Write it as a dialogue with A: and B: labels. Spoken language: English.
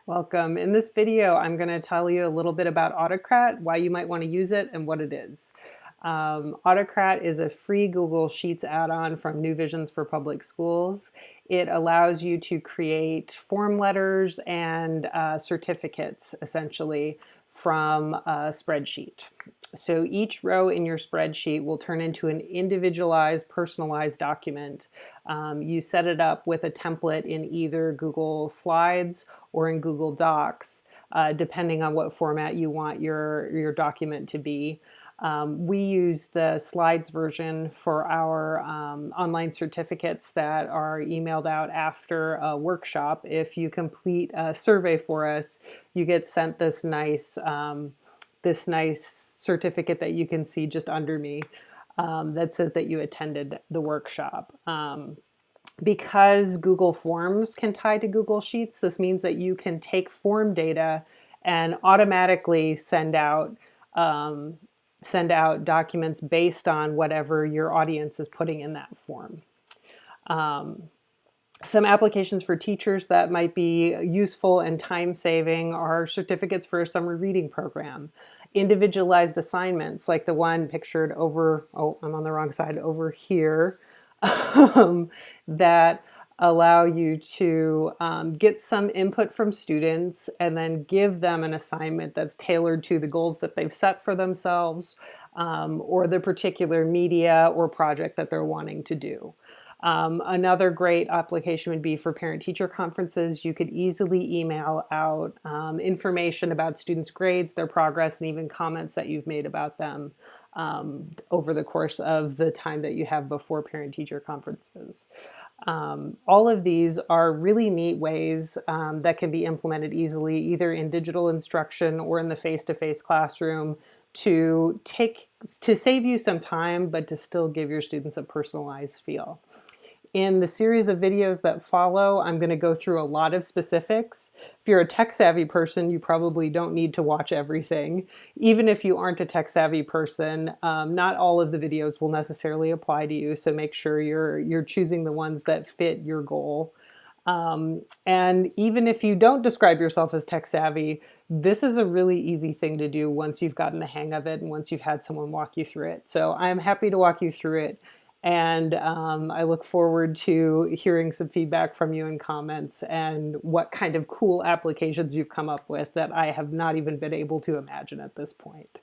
A: Welcome. In this video, I'm going to tell you a little bit about Autocrat, why you might want to use it, and what it is. Autocrat is a free Google Sheets add-on from New Visions for Public Schools. It allows you to create form letters and certificates, essentially, from a spreadsheet. So each row in your spreadsheet will turn into an individualized, personalized document. You set it up with a template in either Google Slides or in Google Docs, depending on what format you want your document to be. We use the slides version for our online certificates that are emailed out after a workshop. If you complete a survey for us, you get sent this nice certificate that you can see just under me that says that you attended the workshop. Because Google Forms can tie to Google Sheets, this means that you can take form data and automatically send out documents based on whatever your audience is putting in that form. Some applications for teachers that might be useful and time-saving are certificates for a summer reading program, individualized assignments like the one pictured over, oh, I'm on the wrong side, over here, that allow you to get some input from students and then give them an assignment that's tailored to the goals that they've set for themselves or the particular media or project that they're wanting to do. Another great application would be for parent-teacher conferences. You could easily email out information about students' grades, their progress, and even comments that you've made about them over the course of the time that you have before parent-teacher conferences. All of these are really neat ways that can be implemented easily, either in digital instruction or in the face-to-face classroom, to save you some time, but to still give your students a personalized feel. In the series of videos that follow, I'm going to go through a lot of specifics. If you're a tech-savvy person, you probably don't need to watch everything. Even if you aren't a tech-savvy person, not all of the videos will necessarily apply to you, so make sure you're choosing the ones that fit your goal. And even if you don't describe yourself as tech-savvy, this is a really easy thing to do once you've gotten the hang of it and once you've had someone walk you through it. So I'm happy to walk you through it. And I look forward to hearing some feedback from you in comments and what kind of cool applications you've come up with that I have not even been able to imagine at this point.